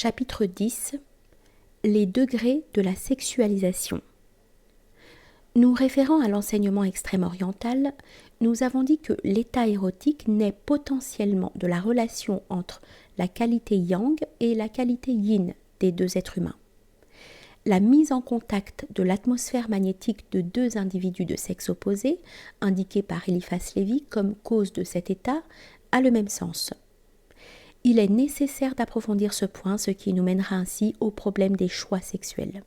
Chapitre 10. Les degrés de la sexualisation. Nous référant à l'enseignement extrême-oriental, nous avons dit que l'état érotique naît potentiellement de la relation entre la qualité yang et la qualité yin des deux êtres humains. La mise en contact de l'atmosphère magnétique de deux individus de sexe opposé, indiquée par Eliphas Lévy comme cause de cet état, a le même sens. Il est nécessaire d'approfondir ce point, ce qui nous mènera ainsi au problème des choix sexuels.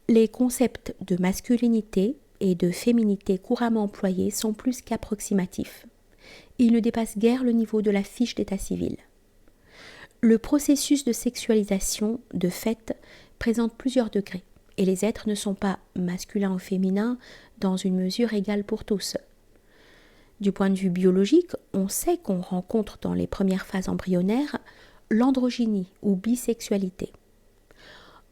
Les concepts de masculinité et de féminité couramment employés sont plus qu'approximatifs. Ils ne dépassent guère le niveau de la fiche d'état civil. Le processus de sexualisation, de fait, présente plusieurs degrés, et les êtres ne sont pas masculins ou féminins dans une mesure égale pour tous. Du point de vue biologique, on sait qu'on rencontre dans les premières phases embryonnaires l'androgynie ou bisexualité.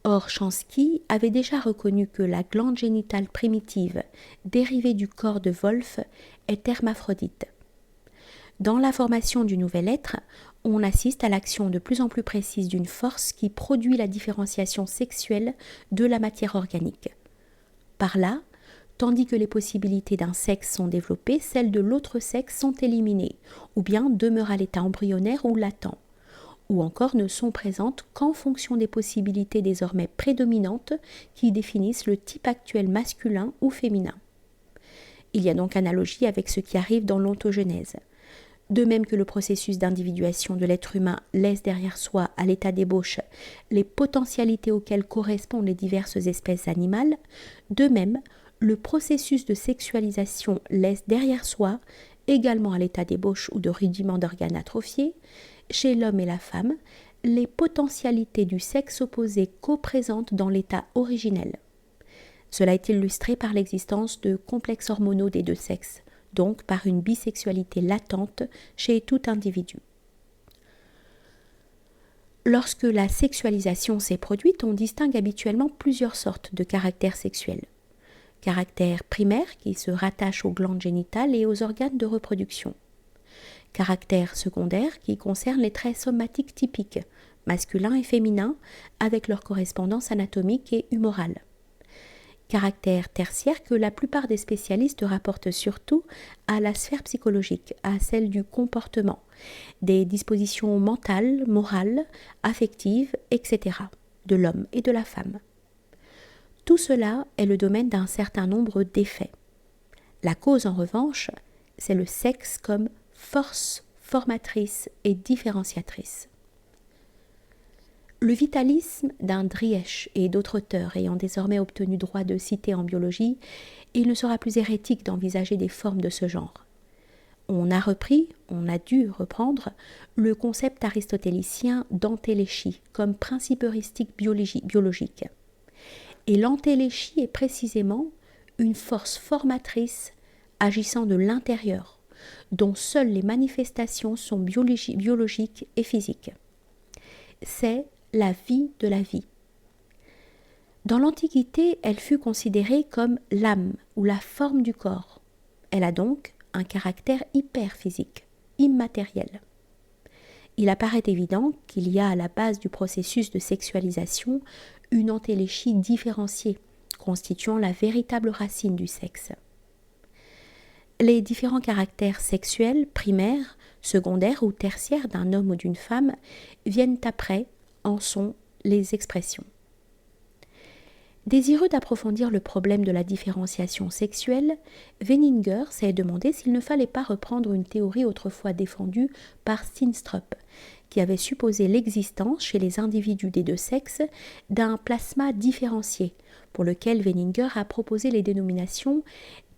Or, Chomsky avait déjà reconnu que la glande génitale primitive, dérivée du corps de Wolf, est hermaphrodite. Dans la formation du nouvel être, on assiste à l'action de plus en plus précise d'une force qui produit la différenciation sexuelle de la matière organique. Par là, tandis que les possibilités d'un sexe sont développées, celles de l'autre sexe sont éliminées, ou bien demeurent à l'état embryonnaire ou latent, ou encore ne sont présentes qu'en fonction des possibilités désormais prédominantes qui définissent le type actuel masculin ou féminin. Il y a donc analogie avec ce qui arrive dans l'ontogenèse. De même que le processus d'individuation de l'être humain laisse derrière soi, à l'état d'ébauche, les potentialités auxquelles correspondent les diverses espèces animales, de même, le processus de sexualisation laisse derrière soi, également à l'état d'ébauche ou de rudiment d'organes atrophiés, chez l'homme et la femme, les potentialités du sexe opposé coprésentes dans l'état originel. Cela est illustré par l'existence de complexes hormonaux des deux sexes, donc par une bisexualité latente chez tout individu. Lorsque la sexualisation s'est produite, on distingue habituellement plusieurs sortes de caractères sexuels. Caractère primaire qui se rattache aux glandes génitales et aux organes de reproduction. Caractère secondaire qui concerne les traits somatiques typiques, masculins et féminins, avec leur correspondance anatomique et humorale. Caractère tertiaire que la plupart des spécialistes rapportent surtout à la sphère psychologique, à celle du comportement, des dispositions mentales, morales, affectives, etc., de l'homme et de la femme. Tout cela est le domaine d'un certain nombre d'effets. La cause, en revanche, c'est le sexe comme force formatrice et différenciatrice. Le vitalisme d'un Driesch et d'autres auteurs ayant désormais obtenu droit de citer en biologie, il ne sera plus hérétique d'envisager des formes de ce genre. On a dû reprendre le concept aristotélicien d'antéléchie comme principe heuristique biologique. Et l'antéléchie est précisément une force formatrice agissant de l'intérieur, dont seules les manifestations sont biologiques et physiques. C'est la vie de la vie. Dans l'Antiquité, elle fut considérée comme l'âme ou la forme du corps. Elle a donc un caractère hyperphysique, immatériel. Il apparaît évident qu'il y a à la base du processus de sexualisation une antéléchie différenciée, constituant la véritable racine du sexe. Les différents caractères sexuels, primaires, secondaires ou tertiaires d'un homme ou d'une femme viennent après, en sont les expressions. Désireux d'approfondir le problème de la différenciation sexuelle, Weininger s'est demandé s'il ne fallait pas reprendre une théorie autrefois défendue par Steenstrup, qui avait supposé l'existence chez les individus des deux sexes d'un plasma différencié, pour lequel Weininger a proposé les dénominations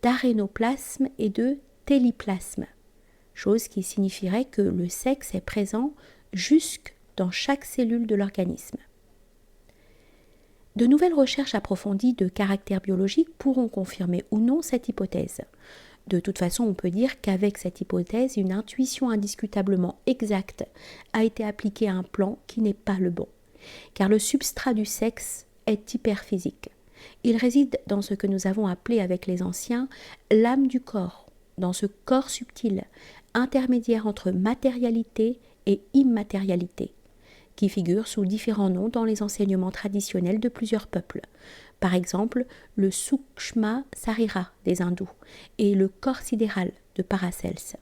d'arénoplasme et de téliplasme, chose qui signifierait que le sexe est présent jusque dans chaque cellule de l'organisme. De nouvelles recherches approfondies de caractère biologique pourront confirmer ou non cette hypothèse. De toute façon, on peut dire qu'avec cette hypothèse, une intuition indiscutablement exacte a été appliquée à un plan qui n'est pas le bon, car le substrat du sexe est hyperphysique. Il réside dans ce que nous avons appelé avec les anciens l'âme du corps, dans ce corps subtil, intermédiaire entre matérialité et immatérialité, qui figure sous différents noms dans les enseignements traditionnels de plusieurs peuples. Par exemple, le Sukshma Sarira des hindous et le corps sidéral de Paracelse.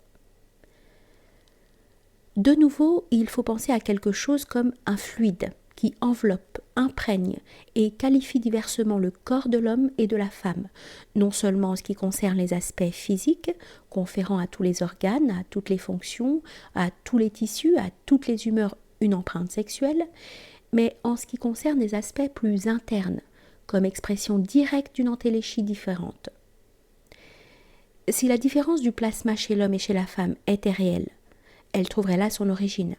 De nouveau, il faut penser à quelque chose comme un fluide qui enveloppe, imprègne et qualifie diversement le corps de l'homme et de la femme, non seulement en ce qui concerne les aspects physiques, conférant à tous les organes, à toutes les fonctions, à tous les tissus, à toutes les humeurs une empreinte sexuelle, mais en ce qui concerne les aspects plus internes, comme expression directe d'une entéléchie différente. Si la différence du plasma chez l'homme et chez la femme était réelle, elle trouverait là son origine.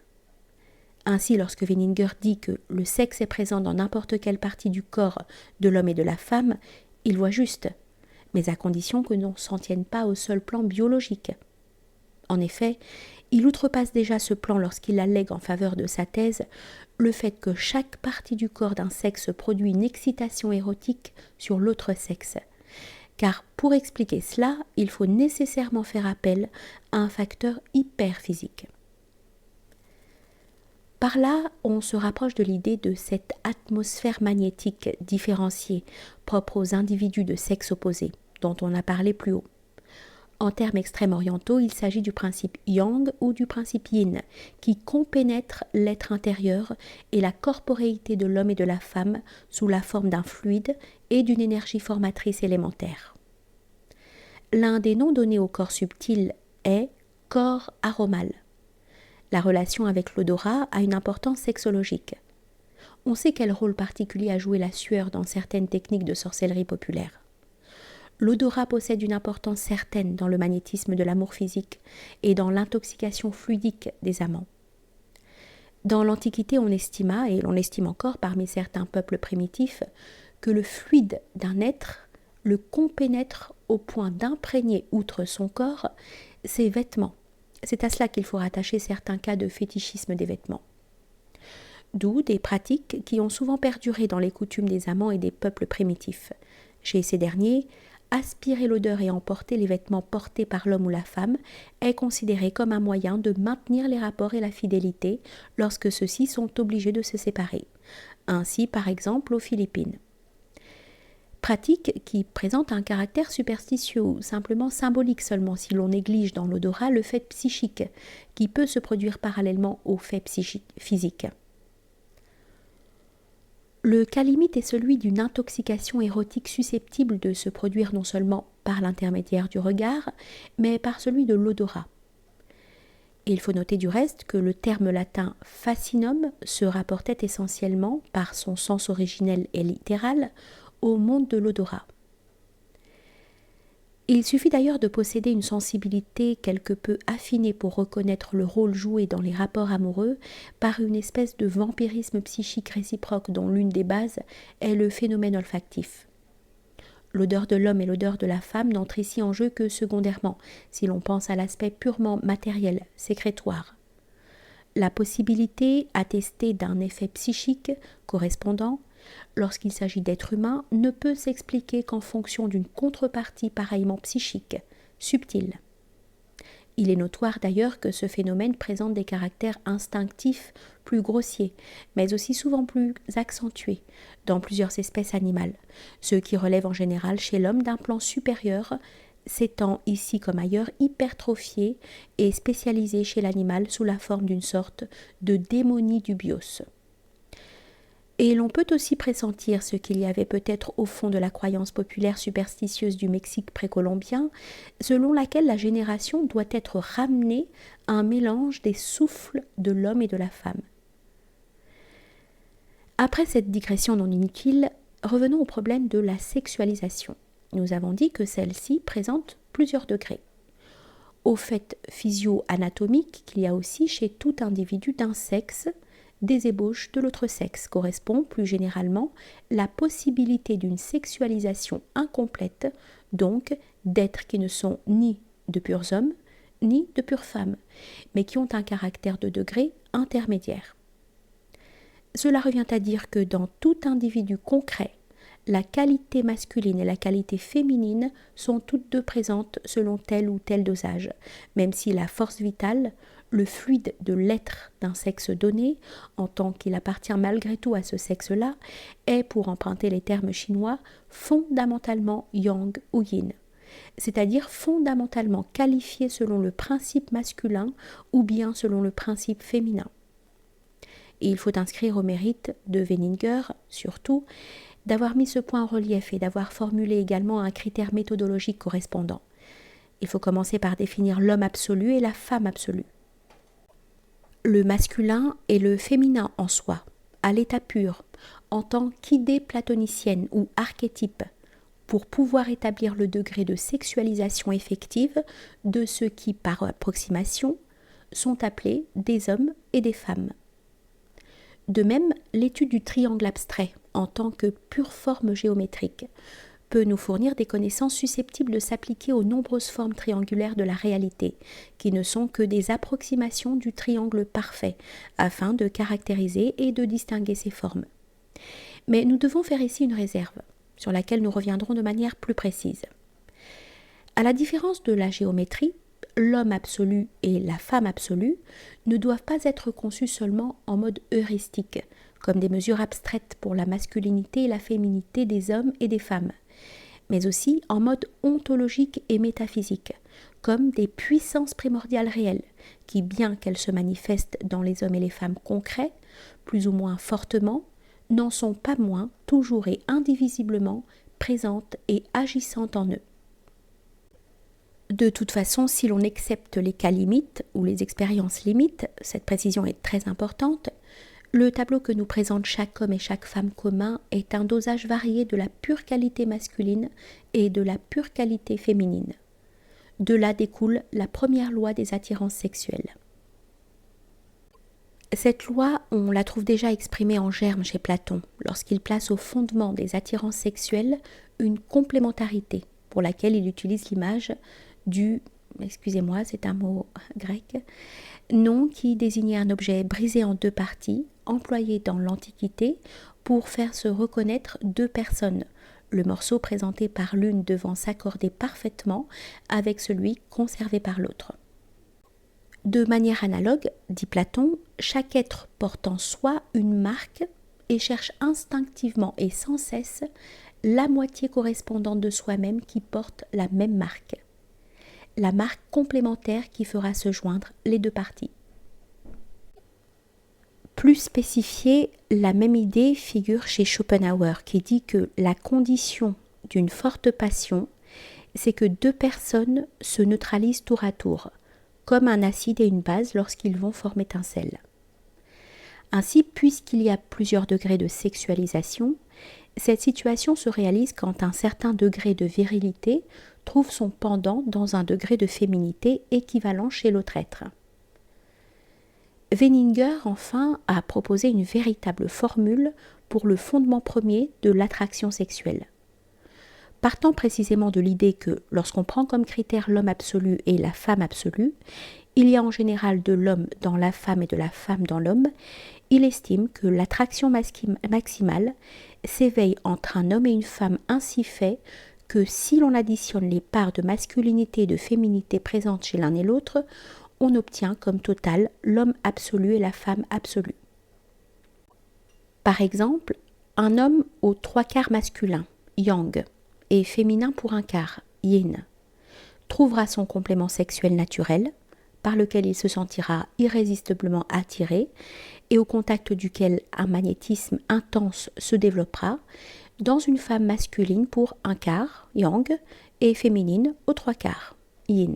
Ainsi, lorsque Weininger dit que le sexe est présent dans n'importe quelle partie du corps de l'homme et de la femme, il voit juste, mais à condition que l'on ne s'en tienne pas au seul plan biologique. En effet, il outrepasse déjà ce plan lorsqu'il allègue en faveur de sa thèse le fait que chaque partie du corps d'un sexe produit une excitation érotique sur l'autre sexe. Car pour expliquer cela, il faut nécessairement faire appel à un facteur hyperphysique. Par là, on se rapproche de l'idée de cette atmosphère magnétique différenciée, propre aux individus de sexe opposé, dont on a parlé plus haut. En termes extrêmes orientaux, il s'agit du principe yang ou du principe yin, qui compénètre l'être intérieur et la corporéité de l'homme et de la femme sous la forme d'un fluide et d'une énergie formatrice élémentaire. L'un des noms donnés au corps subtil est corps aromal. La relation avec l'odorat a une importance sexologique. On sait quel rôle particulier a joué la sueur dans certaines techniques de sorcellerie populaire. L'odorat possède une importance certaine dans le magnétisme de l'amour physique et dans l'intoxication fluidique des amants. Dans l'Antiquité, on estima, et l'on estime encore parmi certains peuples primitifs, que le fluide d'un être le compénètre au point d'imprégner, outre son corps, ses vêtements. C'est à cela qu'il faut rattacher certains cas de fétichisme des vêtements. D'où des pratiques qui ont souvent perduré dans les coutumes des amants et des peuples primitifs. Chez ces derniers, aspirer l'odeur et emporter les vêtements portés par l'homme ou la femme est considéré comme un moyen de maintenir les rapports et la fidélité lorsque ceux-ci sont obligés de se séparer. Ainsi, par exemple, aux Philippines. Pratique qui présente un caractère superstitieux ou simplement symbolique seulement si l'on néglige dans l'odorat le fait psychique, qui peut se produire parallèlement au fait physique. Le cas limite est celui d'une intoxication érotique susceptible de se produire non seulement par l'intermédiaire du regard, mais par celui de l'odorat. Il faut noter du reste que le terme latin fascinum se rapportait essentiellement, par son sens originel et littéral, au monde de l'odorat. Il suffit d'ailleurs de posséder une sensibilité quelque peu affinée pour reconnaître le rôle joué dans les rapports amoureux par une espèce de vampirisme psychique réciproque dont l'une des bases est le phénomène olfactif. L'odeur de l'homme et l'odeur de la femme n'entrent ici en jeu que secondairement, si l'on pense à l'aspect purement matériel, sécrétoire. La possibilité attestée d'un effet psychique correspondant lorsqu'il s'agit d'êtres humains, ne peut s'expliquer qu'en fonction d'une contrepartie pareillement psychique, subtile. Il est notoire d'ailleurs que ce phénomène présente des caractères instinctifs plus grossiers, mais aussi souvent plus accentués dans plusieurs espèces animales, ce qui relève en général chez l'homme d'un plan supérieur, s'étant ici comme ailleurs hypertrophié et spécialisé chez l'animal sous la forme d'une sorte de démonie du bios. Et l'on peut aussi pressentir ce qu'il y avait peut-être au fond de la croyance populaire superstitieuse du Mexique précolombien, selon laquelle la génération doit être ramenée à un mélange des souffles de l'homme et de la femme. Après cette digression non inutile, revenons au problème de la sexualisation. Nous avons dit que celle-ci présente plusieurs degrés. Au fait physio-anatomique qu'il y a aussi chez tout individu d'un sexe, des ébauches de l'autre sexe correspond plus généralement la possibilité d'une sexualisation incomplète, donc d'êtres qui ne sont ni de purs hommes, ni de pures femmes, mais qui ont un caractère de degré intermédiaire. Cela revient à dire que dans tout individu concret, la qualité masculine et la qualité féminine sont toutes deux présentes selon tel ou tel dosage, même si la force vitale, le fluide de l'être d'un sexe donné, en tant qu'il appartient malgré tout à ce sexe-là, est, pour emprunter les termes chinois, fondamentalement yang ou yin, c'est-à-dire fondamentalement qualifié selon le principe masculin ou bien selon le principe féminin. Et il faut inscrire au mérite de Wenninger, surtout, d'avoir mis ce point en relief et d'avoir formulé également un critère méthodologique correspondant. Il faut commencer par définir l'homme absolu et la femme absolue. Le masculin et le féminin en soi, à l'état pur, en tant qu'idée platonicienne ou archétype, pour pouvoir établir le degré de sexualisation effective de ceux qui, par approximation, sont appelés des hommes et des femmes. De même, l'étude du triangle abstrait, en tant que pure forme géométrique, peut nous fournir des connaissances susceptibles de s'appliquer aux nombreuses formes triangulaires de la réalité, qui ne sont que des approximations du triangle parfait, afin de caractériser et de distinguer ces formes. Mais nous devons faire ici une réserve, sur laquelle nous reviendrons de manière plus précise. À la différence de la géométrie, l'homme absolu et la femme absolue ne doivent pas être conçus seulement en mode heuristique, comme des mesures abstraites pour la masculinité et la féminité des hommes et des femmes, mais aussi en mode ontologique et métaphysique, comme des puissances primordiales réelles, qui, bien qu'elles se manifestent dans les hommes et les femmes concrets, plus ou moins fortement, n'en sont pas moins, toujours et indivisiblement, présentes et agissantes en eux. De toute façon, si l'on accepte les cas limites ou les expériences limites, cette précision est très importante, le tableau que nous présente chaque homme et chaque femme commun est un dosage varié de la pure qualité masculine et de la pure qualité féminine. De là découle la première loi des attirances sexuelles. Cette loi, on la trouve déjà exprimée en germe chez Platon, lorsqu'il place au fondement des attirances sexuelles une complémentarité, pour laquelle il utilise l'image du, excusez-moi, c'est un mot grec, nom qui désignait un objet brisé en deux parties, employé dans l'Antiquité pour faire se reconnaître deux personnes, le morceau présenté par l'une devant s'accorder parfaitement avec celui conservé par l'autre. De manière analogue, dit Platon, chaque être porte en soi une marque et cherche instinctivement et sans cesse la moitié correspondante de soi-même qui porte la même marque. La marque complémentaire qui fera se joindre les deux parties. Plus spécifiée, la même idée figure chez Schopenhauer qui dit que la condition d'une forte passion, c'est que deux personnes se neutralisent tour à tour, comme un acide et une base lorsqu'ils vont former un sel. Ainsi, puisqu'il y a plusieurs degrés de sexualisation, cette situation se réalise quand un certain degré de virilité trouve son pendant dans un degré de féminité équivalent chez l'autre être. Wenninger, enfin, a proposé une véritable formule pour le fondement premier de l'attraction sexuelle. Partant précisément de l'idée que, lorsqu'on prend comme critère l'homme absolu et la femme absolue, il y a en général de l'homme dans la femme et de la femme dans l'homme, il estime que l'attraction maximale s'éveille entre un homme et une femme ainsi fait que si l'on additionne les parts de masculinité et de féminité présentes chez l'un et l'autre, on obtient comme total l'homme absolu et la femme absolue. Par exemple, un homme aux 3/4 masculin, yang, et féminin pour un quart, yin, trouvera son complément sexuel naturel, par lequel il se sentira irrésistiblement attiré et au contact duquel un magnétisme intense se développera, dans une femme masculine pour un quart, yang, et féminine aux 3/4, yin.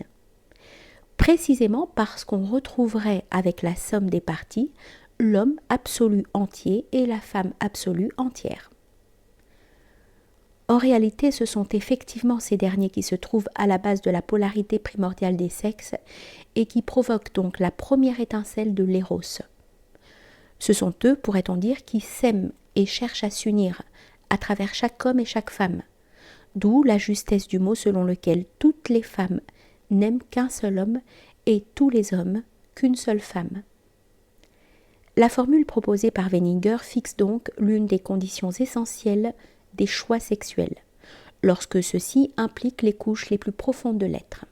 Précisément parce qu'on retrouverait avec la somme des parties l'homme absolu entier et la femme absolue entière. En réalité, ce sont effectivement ces derniers qui se trouvent à la base de la polarité primordiale des sexes et qui provoquent donc la première étincelle de l'éros. Ce sont eux, pourrait-on dire, qui s'aiment et cherchent à s'unir à travers chaque homme et chaque femme, d'où la justesse du mot selon lequel toutes les femmes n'aiment qu'un seul homme et tous les hommes qu'une seule femme. La formule proposée par Wenninger fixe donc l'une des conditions essentielles des choix sexuels, lorsque ceux-ci impliquent les couches les plus profondes de l'être.